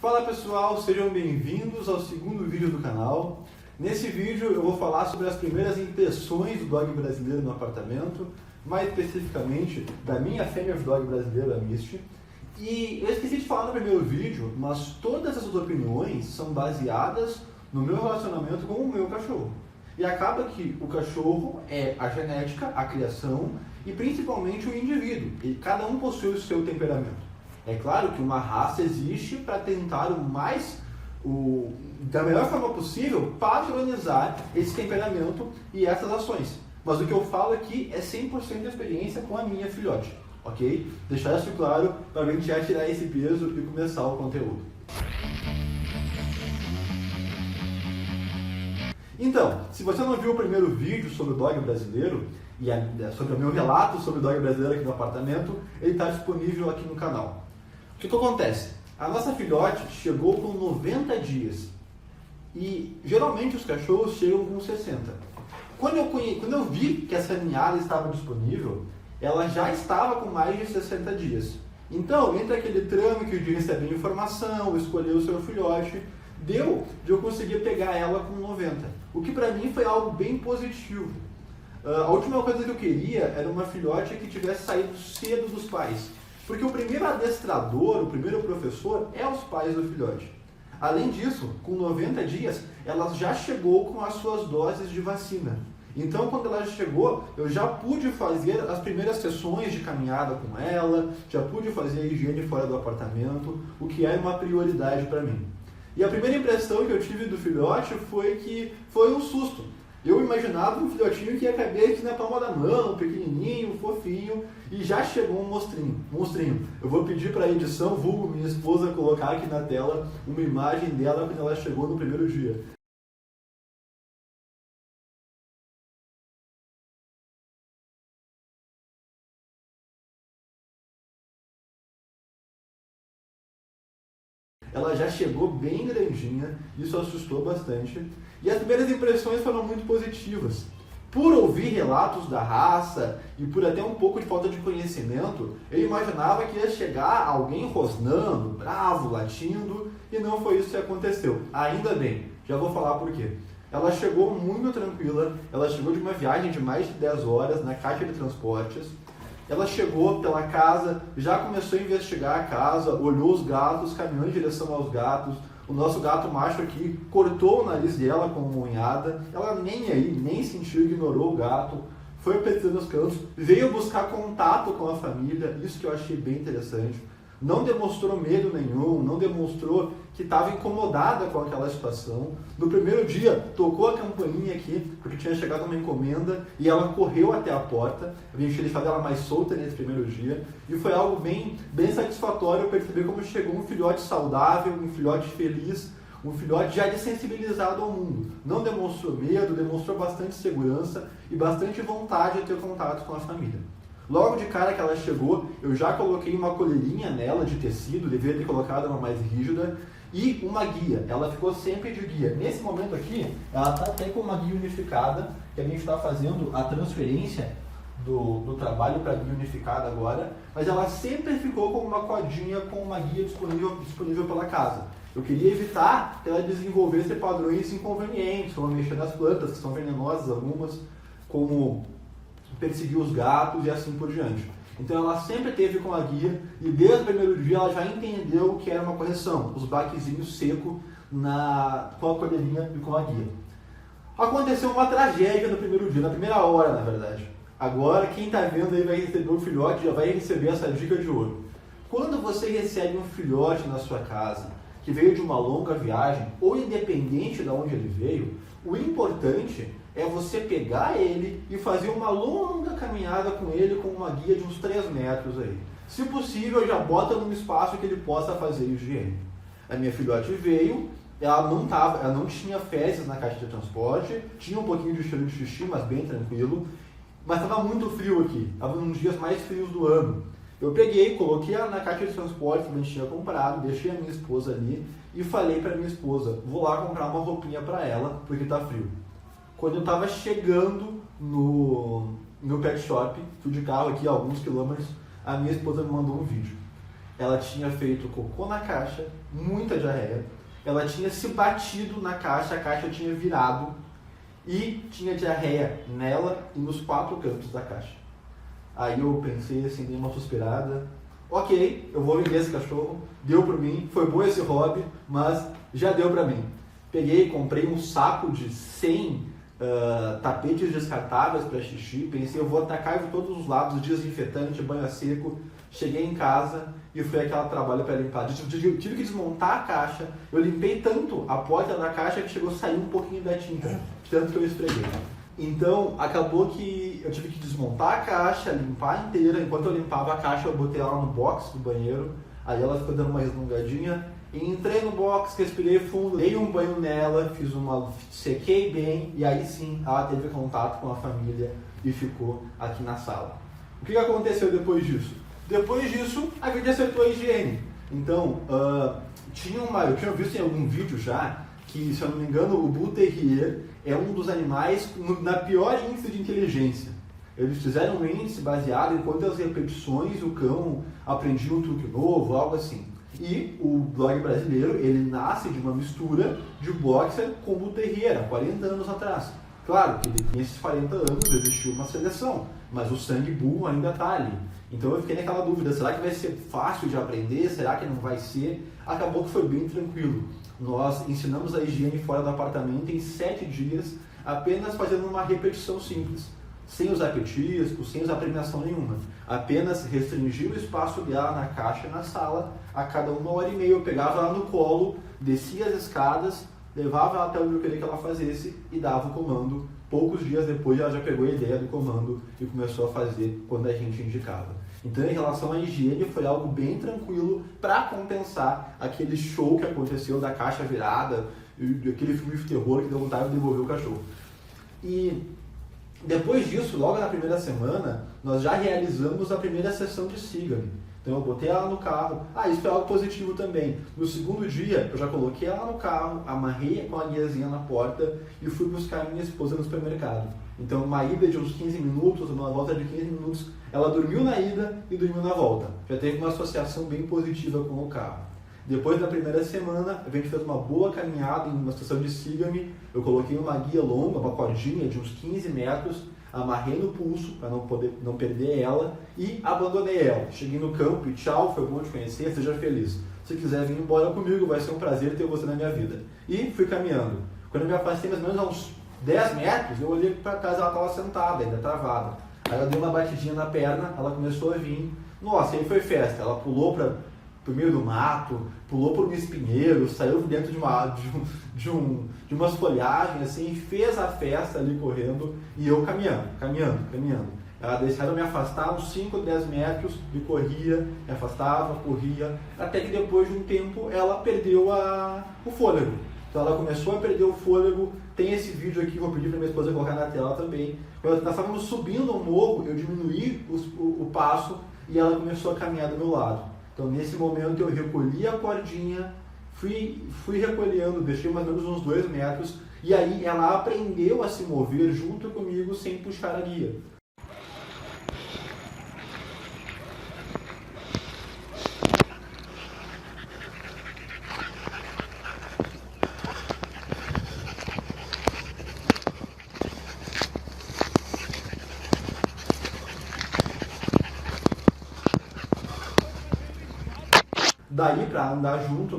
Fala pessoal, sejam bem-vindos ao segundo vídeo do canal. Nesse vídeo eu vou falar sobre as primeiras impressões do dog brasileiro no apartamento, mais especificamente da minha fêmea dog brasileira, a Misty. E eu esqueci de falar no primeiro vídeo, mas todas essas opiniões são baseadas no meu relacionamento com o meu cachorro. E acaba que o cachorro é a genética, a criação e principalmente o indivíduo. E cada um possui o seu temperamento. É claro que uma raça existe para tentar da melhor forma possível padronizar esse temperamento e essas ações. Mas o que eu falo aqui é 100% de experiência com a minha filhote, ok? Deixar isso claro para a gente já tirar esse peso e começar o conteúdo. Então, se você não viu o primeiro vídeo sobre o dog brasileiro e sobre o meu relato sobre o dog brasileiro aqui no apartamento, ele está disponível aqui no canal. O que acontece? A nossa filhote chegou com 90 dias e geralmente os cachorros chegam com 60. Quando eu vi que essa ninhada estava disponível, ela já estava com mais de 60 dias. Então, entre aquele trâmite de receber informação, escolher o seu filhote, deu de eu conseguir pegar ela com 90. O que para mim foi algo bem positivo. A última coisa que eu queria era uma filhote que tivesse saído cedo dos pais. Porque o primeiro adestrador, o primeiro professor, é os pais do filhote. Além disso, com 90 dias, ela já chegou com as suas doses de vacina. Então, quando ela chegou, eu já pude fazer as primeiras sessões de caminhada com ela, já pude fazer a higiene fora do apartamento, o que é uma prioridade para mim. E a primeira impressão que eu tive do filhote foi que foi um susto. Eu imaginava um filhotinho que ia caber aqui na palma da mão, pequenininho, fofinho, e já chegou um monstrinho. Eu vou pedir para a edição, vulgo minha esposa, colocar aqui na tela uma imagem dela quando ela chegou no primeiro dia. Ela já chegou bem grandinha, isso assustou bastante. E as primeiras impressões foram muito positivas. Por ouvir relatos da raça e por até um pouco de falta de conhecimento, eu imaginava que ia chegar alguém rosnando, bravo, latindo, e não foi isso que aconteceu. Ainda bem, já vou falar por quê. Ela chegou muito tranquila, ela chegou de uma viagem de mais de 10 horas na caixa de transportes. Ela chegou pela casa, já começou a investigar a casa, olhou os gatos, caminhou em direção aos gatos. O nosso gato macho aqui cortou o nariz dela com uma unhada. Ela nem sentiu, ignorou o gato, foi pesquisando os cantos, veio buscar contato com a família, isso que eu achei bem interessante. Não demonstrou medo nenhum, não demonstrou que estava incomodada com aquela situação. No primeiro dia, tocou a campainha aqui, porque tinha chegado uma encomenda, e ela correu até a porta. A gente tinha deixado ela mais solta nesse primeiro dia, e foi algo bem satisfatório perceber como chegou um filhote saudável, um filhote feliz, um filhote já desensibilizado ao mundo. Não demonstrou medo, demonstrou bastante segurança e bastante vontade de ter contato com a família. Logo de cara que ela chegou, eu já coloquei uma coleirinha nela de tecido, devia ter colocado uma mais rígida, e uma guia. Ela ficou sempre de guia. Nesse momento aqui, ela está até com uma guia unificada, que a gente está fazendo a transferência do trabalho para a guia unificada agora, mas ela sempre ficou com uma codinha com uma guia disponível pela casa. Eu queria evitar que ela desenvolvesse padrões inconvenientes, como mexer nas plantas, que são venenosas algumas, como perseguir os gatos e assim por diante. Então ela sempre teve com a guia e desde o primeiro dia ela já entendeu o que era uma correção, os baquezinhos secos com a coleirinha e com a guia. Aconteceu uma tragédia no primeiro dia, na primeira hora na verdade. Agora quem está vendo aí vai receber um filhote, já vai receber essa dica de ouro. Quando você recebe um filhote na sua casa, que veio de uma longa viagem, ou independente de onde ele veio, o importante é você pegar ele e fazer uma longa caminhada com ele com uma guia de uns 3 metros aí. Se possível, já bota num espaço que ele possa fazer higiene. A minha filhote veio, ela não tinha fezes na caixa de transporte, tinha um pouquinho de cheiro de xixi, mas bem tranquilo, mas estava muito frio aqui, estava nos dias mais frios do ano. Eu peguei, coloquei ela na caixa de transporte que a gente tinha comprado, deixei a minha esposa ali e falei para minha esposa, vou lá comprar uma roupinha para ela, porque está frio. Quando eu estava chegando no pet shop, fui de carro aqui a alguns quilômetros, a minha esposa me mandou um vídeo. Ela tinha feito cocô na caixa, muita diarreia. Ela tinha se batido na caixa, a caixa tinha virado e tinha diarreia nela e nos 4 cantos da caixa. Aí eu pensei assim, dei uma suspirada. Ok, eu vou vender esse cachorro, deu pra mim, foi bom esse hobby, mas já deu pra mim. Peguei, comprei um saco de 100 tapetes descartáveis para xixi, pensei, eu vou atacar de todos os lados, desinfetante, banho a seco. Cheguei em casa e foi aquele trabalho para limpar. Eu tive que desmontar a caixa, eu limpei tanto a porta da caixa que chegou a sair um pouquinho da tinta, tanto que eu esfreguei. Então, acabou que eu tive que desmontar a caixa, limpar inteira. Enquanto eu limpava a caixa, eu botei ela no box do banheiro. Aí ela ficou dando uma resmungadinha. Entrei no box, respirei fundo, dei um banho nela, sequei bem. E aí sim, ela teve contato com a família e ficou aqui na sala. O que aconteceu depois disso? Depois disso, a gente acertou a higiene. Então, eu tinha visto em algum vídeo já que, se eu não me engano, o Bull Terrier é um dos animais na pior índice de inteligência. Eles fizeram um índice baseado em quantas repetições o cão aprendia um truque novo, algo assim. E o Dog brasileiro, ele nasce de uma mistura de Boxer com Bull Terrier, há 40 anos atrás. Claro que nesses 40 anos existiu uma seleção, mas o sangue Bull ainda está ali. Então eu fiquei naquela dúvida, será que vai ser fácil de aprender? Será que não vai ser? Acabou que foi bem tranquilo. Nós ensinamos a higiene fora do apartamento em 7 dias, apenas fazendo uma repetição simples, sem usar petisco, sem usar premiação nenhuma. Apenas restringir o espaço dela na caixa e na sala, a cada 1h30 eu pegava ela no colo, descia as escadas, levava ela até onde eu queria que ela fazesse e dava o comando. Poucos dias depois ela já pegou a ideia do comando e começou a fazer quando a gente indicava. Então, em relação à higiene, foi algo bem tranquilo para compensar aquele show que aconteceu da caixa virada, aquele filme de terror que deu vontade de devolver o cachorro. E depois disso, logo na primeira semana, nós já realizamos a primeira sessão de Siga-me. Então eu botei ela no carro. Isso é algo positivo também. No segundo dia, eu já coloquei ela no carro, amarrei com a guiazinha na porta e fui buscar minha esposa no supermercado. Então uma ida de uns 15 minutos, uma volta de 15 minutos, ela dormiu na ida e dormiu na volta. Já teve uma associação bem positiva com o carro. Depois da primeira semana, a gente fez uma boa caminhada em uma estação de Siga-me. Eu coloquei uma guia longa, uma cordinha de uns 15 metros, amarrei no pulso para não perder ela e abandonei ela. Cheguei no campo e tchau, foi bom te conhecer, seja feliz. Se quiser vir embora comigo, vai ser um prazer ter você na minha vida. E fui caminhando. Quando eu me afastei mais ou menos a uns 10 metros, eu olhei para trás, ela estava sentada, ainda travada. Aí eu dei uma batidinha na perna, ela começou a vir. Nossa, aí foi festa. Ela pulou para o meio do mato, pulou por um espinheiro, saiu dentro de umas folhagens, assim, fez a festa ali correndo e eu caminhando. Ela deixava eu me afastar uns 5, 10 metros e corria, me afastava, corria, até que depois de um tempo ela perdeu o fôlego. Então ela começou a perder o fôlego. Tem esse vídeo aqui, vou pedir para minha esposa colocar na tela também. Quando nós estávamos subindo um morro, eu diminuí o passo e ela começou a caminhar do meu lado. Então nesse momento eu recolhi a cordinha, fui recolhendo, deixei mais ou menos uns 2 metros e aí ela aprendeu a se mover junto comigo sem puxar a guia. Daí, para andar junto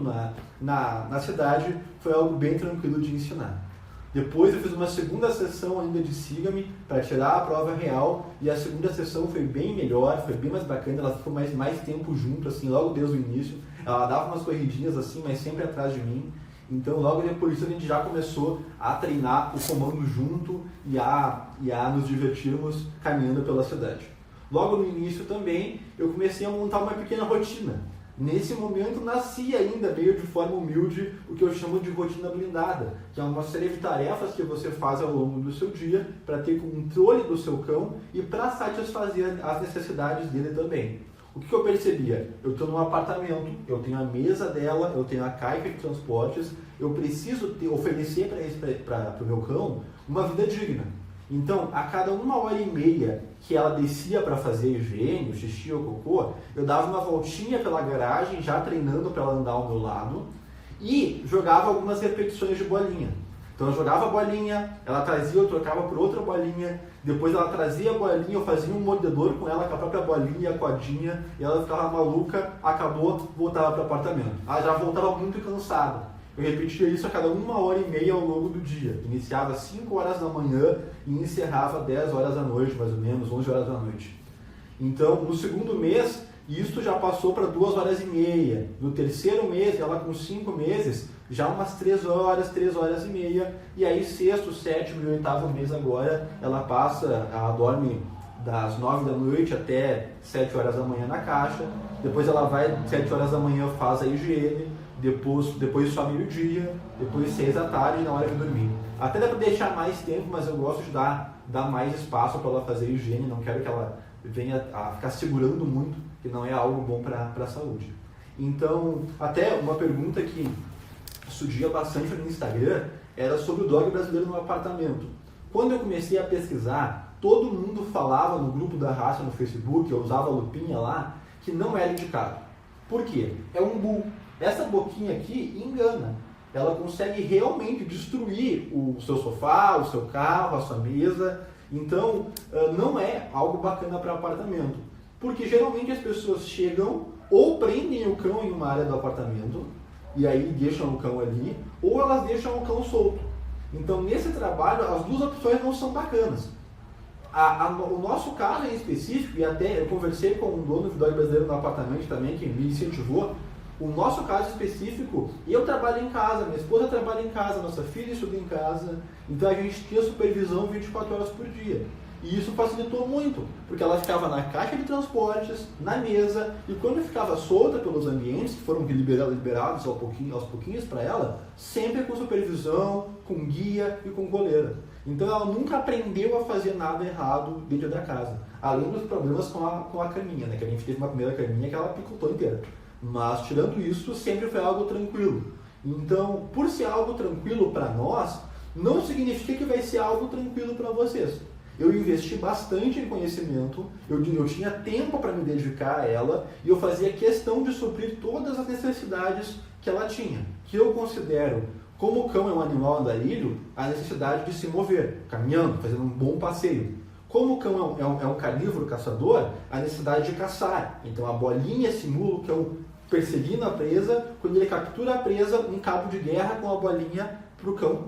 na cidade, foi algo bem tranquilo de ensinar. Depois eu fiz uma segunda sessão ainda de Siga-me para tirar a prova real e a segunda sessão foi bem melhor, foi bem mais bacana, ela ficou mais tempo junto, assim, logo desde o início. Ela dava umas corridinhas assim, mas sempre atrás de mim. Então logo depois disso a gente já começou a treinar o comando junto e a nos divertirmos caminhando pela cidade. Logo no início também eu comecei a montar uma pequena rotina. Nesse momento nasci ainda, meio de forma humilde, o que eu chamo de rotina blindada, que é uma série de tarefas que você faz ao longo do seu dia para ter controle do seu cão e para satisfazer as necessidades dele também. O que eu percebia? Eu estou num apartamento, eu tenho a mesa dela, eu tenho a caixa de transportes, eu preciso oferecer para o meu cão uma vida digna. Então, a cada 1h30 que ela descia para fazer higiene, o xixi ou cocô, eu dava uma voltinha pela garagem, já treinando para ela andar ao meu lado, e jogava algumas repetições de bolinha. Então eu jogava a bolinha, ela trazia, eu trocava por outra bolinha, depois ela trazia a bolinha, eu fazia um mordedor com ela, com a própria bolinha e a codinha, e ela ficava maluca, acabou, voltava para o apartamento. Ela já voltava muito cansada. Eu repetia isso a cada 1h30 ao longo do dia. Iniciava às 5 horas da manhã e encerrava 10 horas da noite, mais ou menos, 11 horas da noite. Então, no segundo mês, isso já passou para 2h30. No terceiro mês, ela com 5 meses, já umas 3 horas, 3h30. E aí, sexto, sétimo e oitavo mês agora, ela dorme das 9 da noite até 7 horas da manhã na caixa. Depois ela vai, 7 horas da manhã, faz a higiene. Depois só meio-dia, depois 6 da tarde, na hora de dormir. Até dá para deixar mais tempo, mas eu gosto de dar mais espaço para ela fazer higiene, não quero que ela venha a ficar segurando muito, que não é algo bom para a saúde. Então, até uma pergunta que surgia bastante no Instagram era sobre o dog brasileiro no apartamento. Quando eu comecei a pesquisar, todo mundo falava no grupo da raça no Facebook, eu usava a lupinha lá, que não era indicado. Por quê? É um bull. Essa boquinha aqui engana. Ela consegue realmente destruir o seu sofá, o seu carro, a sua mesa. Então, não é algo bacana para apartamento. Porque geralmente as pessoas chegam ou prendem o cão em uma área do apartamento e aí deixam o cão ali, ou elas deixam o cão solto. Então, nesse trabalho, as duas opções não são bacanas. O nosso caso em específico, e até eu conversei com um dono de dog brasileiro no apartamento também, que me incentivou. O nosso caso específico, eu trabalho em casa, minha esposa trabalha em casa, nossa filha estuda em casa, então a gente tinha supervisão 24 horas por dia. E isso facilitou muito, porque ela ficava na caixa de transportes, na mesa, e quando ficava solta pelos ambientes, que foram liberados aos pouquinhos para ela, sempre com supervisão, com guia e com coleira. Então ela nunca aprendeu a fazer nada errado dentro da casa, além dos problemas com a caminha, né? Que a gente teve uma primeira caminha que ela picotou inteira. Mas, tirando isso, sempre foi algo tranquilo. Então, por ser algo tranquilo para nós, não significa que vai ser algo tranquilo para vocês. Eu investi bastante em conhecimento, eu tinha tempo para me dedicar a ela e eu fazia questão de suprir todas as necessidades que ela tinha. Que eu considero, como o cão é um animal andarilho, a necessidade de se mover, caminhando, fazendo um bom passeio. Como o cão é um carnívoro caçador, a necessidade de caçar. Então a bolinha simula o cão perseguindo a presa, quando ele captura a presa, um cabo de guerra com a bolinha para o cão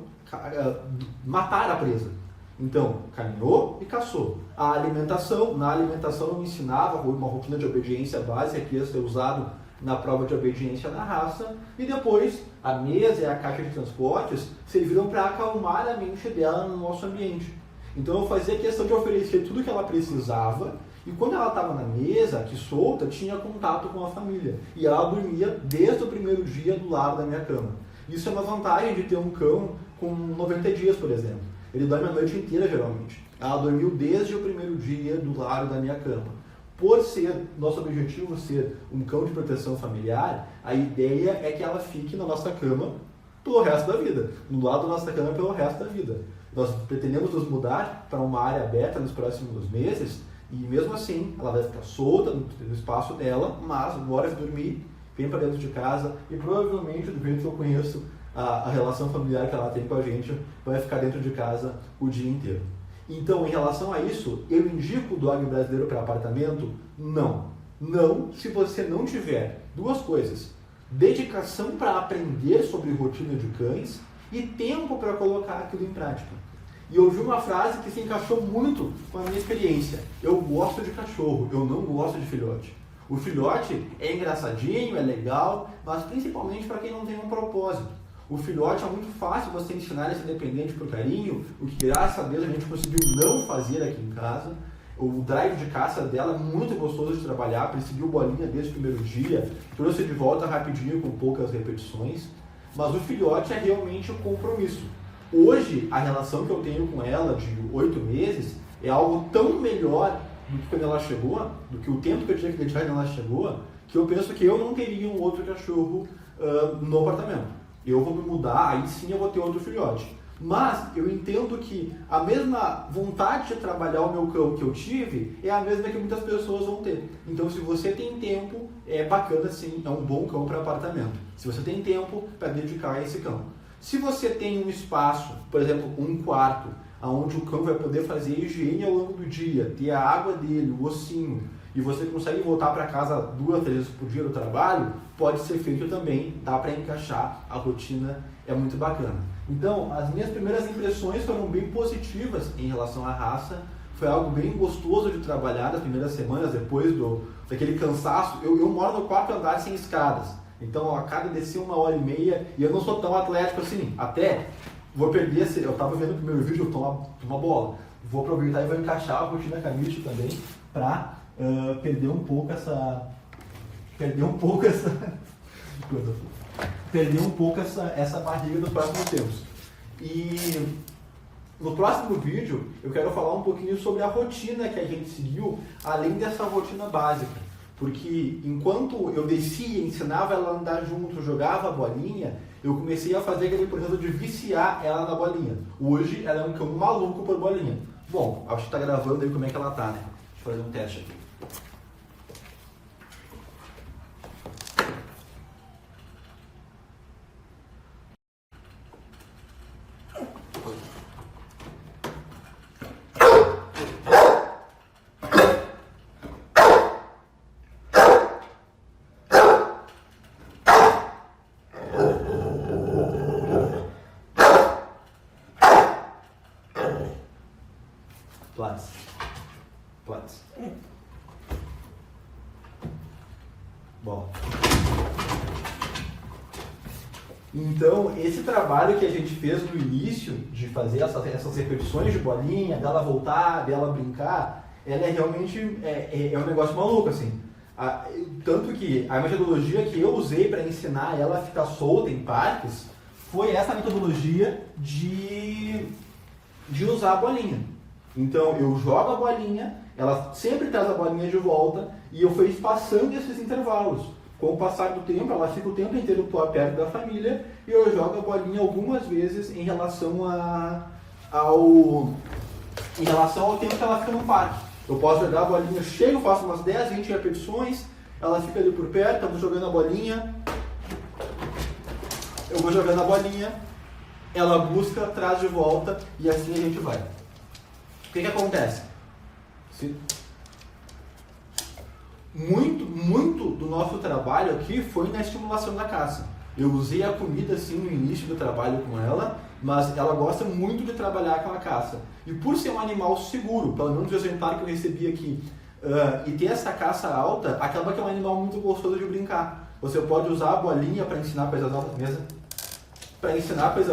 matar a presa. Então, caminhou e caçou. Na alimentação eu me ensinava uma rotina de obediência básica que ia ser usado na prova de obediência da raça, e depois a mesa e a caixa de transportes serviram para acalmar a mente dela no nosso ambiente. Então eu fazia questão de oferecer tudo que ela precisava, e quando ela estava na mesa, aqui solta, tinha contato com a família. E ela dormia desde o primeiro dia do lado da minha cama. Isso é uma vantagem de ter um cão com 90 dias, por exemplo. Ele dorme a noite inteira, geralmente. Ela dormiu desde o primeiro dia do lado da minha cama. Por ser, nosso objetivo ser um cão de proteção familiar, a ideia é que ela fique na nossa cama pelo resto da vida. No lado da nossa cama pelo resto da vida. Nós pretendemos nos mudar para uma área aberta nos próximos meses, e mesmo assim ela vai ficar solta no espaço dela, mas na hora de dormir, vem para dentro de casa e provavelmente, do jeito que eu conheço a relação familiar que ela tem com a gente, vai ficar dentro de casa o dia inteiro. Então, em relação a isso, eu indico o dog brasileiro para apartamento? Não. Não se você não tiver duas coisas: dedicação para aprender sobre rotina de cães e tempo para colocar aquilo em prática. E eu ouvi uma frase que se encaixou muito com a minha experiência. Eu gosto de cachorro, eu não gosto de filhote. O filhote é engraçadinho, é legal, mas principalmente para quem não tem um propósito. O filhote é muito fácil você ensinar ele a ser independente por carinho, o que graças a Deus a gente conseguiu não fazer aqui em casa. O drive de caça dela é muito gostoso de trabalhar, perseguiu bolinha desde o primeiro dia, trouxe de volta rapidinho com poucas repetições, mas o filhote é realmente um compromisso. Hoje, a relação que eu tenho com ela de 8 meses é algo tão melhor do que quando ela chegou, do que o tempo que eu tinha que dedicar quando ela chegou, que eu penso que eu não teria um outro cachorro no apartamento. Eu vou me mudar, aí sim eu vou ter outro filhote. Mas eu entendo que a mesma vontade de trabalhar o meu cão que eu tive é a mesma que muitas pessoas vão ter. Então, se você tem tempo, é bacana sim, é um bom cão para apartamento. Se você tem tempo para dedicar a esse cão. Se você tem um espaço, por exemplo, um quarto, onde o cão vai poder fazer higiene ao longo do dia, ter a água dele, o ossinho, e você consegue voltar para casa 2, 3 vezes por dia do trabalho, pode ser feito também, dá para encaixar, a rotina é muito bacana. Então, as minhas primeiras impressões foram bem positivas em relação à raça, foi algo bem gostoso de trabalhar nas primeiras semanas, depois daquele cansaço. Eu moro no 4º andar sem escadas, então a cada descer 1h30, e eu não sou tão atlético assim, até vou perder, eu estava vendo o primeiro vídeo, eu tomo uma bola, vou aproveitar e vou encaixar a rotina com a Mitch também, para perder um pouco essa barriga dos próximos tempos. E no próximo vídeo eu quero falar um pouquinho sobre a rotina que a gente seguiu, além dessa rotina básica. Porque enquanto eu descia, ensinava ela a andar junto, jogava a bolinha, eu comecei a fazer aquele processo de viciar ela na bolinha. Hoje ela é um cão maluco por bolinha. Bom, acho que está gravando aí como é que ela tá, né? Deixa eu fazer um teste aqui. Platz. Bom. Então, esse trabalho que a gente fez no início, de fazer essas repetições de bolinha, dela voltar, dela brincar, ela é realmente um negócio maluco, assim. Tanto que a metodologia que eu usei para ensinar ela a ficar solta em parques foi essa metodologia de usar a bolinha. Então, eu jogo a bolinha, ela sempre traz a bolinha de volta e eu fui espaçando esses intervalos. Com o passar do tempo, ela fica o tempo inteiro perto da família e eu jogo a bolinha algumas vezes em relação ao tempo que ela fica no parque. Eu posso jogar a bolinha, chego, faço umas 10, 20 repetições, ela fica ali por perto, eu vou jogando a bolinha, ela busca, traz de volta e assim a gente vai. O que acontece? Muito do nosso trabalho aqui foi na estimulação da caça. Eu usei a comida assim no início do trabalho com ela, mas ela gosta muito de trabalhar com a caça. E por ser um animal seguro, pelo menos o exemplar que eu recebi aqui, e ter essa caça alta, acaba que é um animal muito gostoso de brincar. Você pode usar a bolinha para ensinar coisas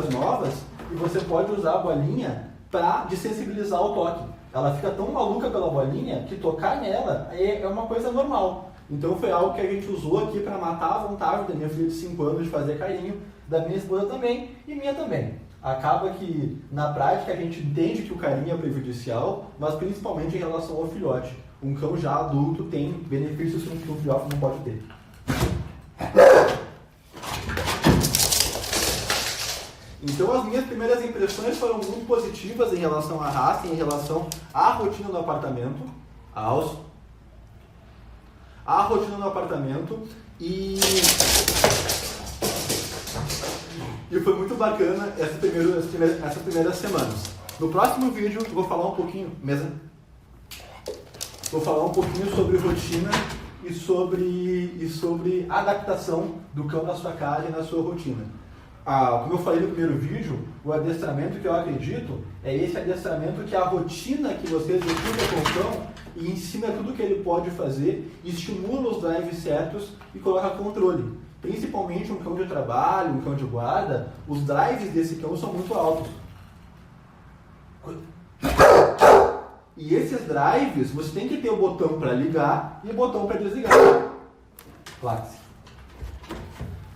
novas, e você pode usar a bolinha para desensibilizar o toque. Ela fica tão maluca pela bolinha que tocar nela é uma coisa normal. Então foi algo que a gente usou aqui para matar a vontade da minha filha de 5 anos de fazer carinho, da minha esposa também e minha também. Acaba que na prática a gente entende que o carinho é prejudicial, mas principalmente em relação ao filhote. Um cão já adulto tem benefícios que um filhote não pode ter. Então as minhas primeiras impressões foram muito positivas em relação à raça, em relação à rotina do apartamento, e foi muito bacana essas primeiras semanas. No próximo vídeo eu vou falar um pouquinho sobre rotina e sobre adaptação do cão na sua casa e na sua rotina. Como eu falei no primeiro vídeo, o adestramento que eu acredito é esse adestramento que é a rotina que você executa com o cão e ensina tudo que ele pode fazer, estimula os drives certos e coloca controle. Principalmente um cão de trabalho, um cão de guarda, os drives desse cão são muito altos. E esses drives, você tem que ter o botão para ligar e o botão para desligar. Classe.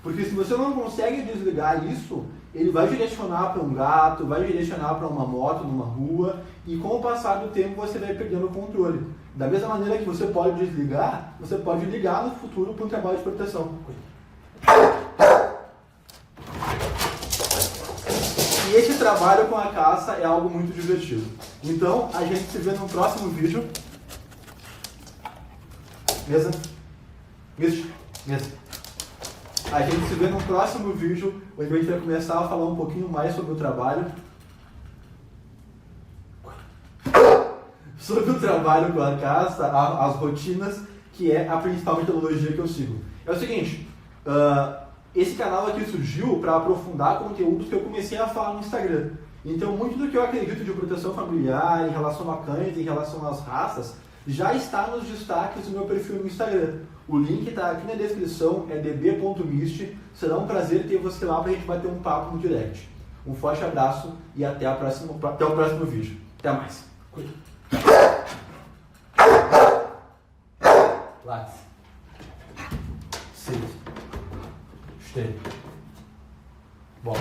Porque se você não consegue desligar isso, ele vai direcionar para um gato, vai direcionar para uma moto numa rua, e com o passar do tempo você vai perdendo o controle. Da mesma maneira que você pode desligar, você pode ligar no futuro para um trabalho de proteção. E esse trabalho com a caça é algo muito divertido. Então, a gente se vê no próximo vídeo. Mesa. Mesa. A gente se vê no próximo vídeo, onde a gente vai começar a falar um pouquinho mais sobre o trabalho. Sobre o trabalho com a caça, as rotinas, que é a principal metodologia que eu sigo. É o seguinte, esse canal aqui surgiu para aprofundar conteúdos que eu comecei a falar no Instagram. Então, muito do que eu acredito de proteção familiar, em relação a cães, em relação às raças, já está nos destaques do meu perfil no Instagram. O link está aqui na descrição, é db.mist. Será um prazer ter você lá para a gente bater um papo no direct. Um forte abraço e até o próximo vídeo. Até mais. Lats. Sit. Stay. Bom.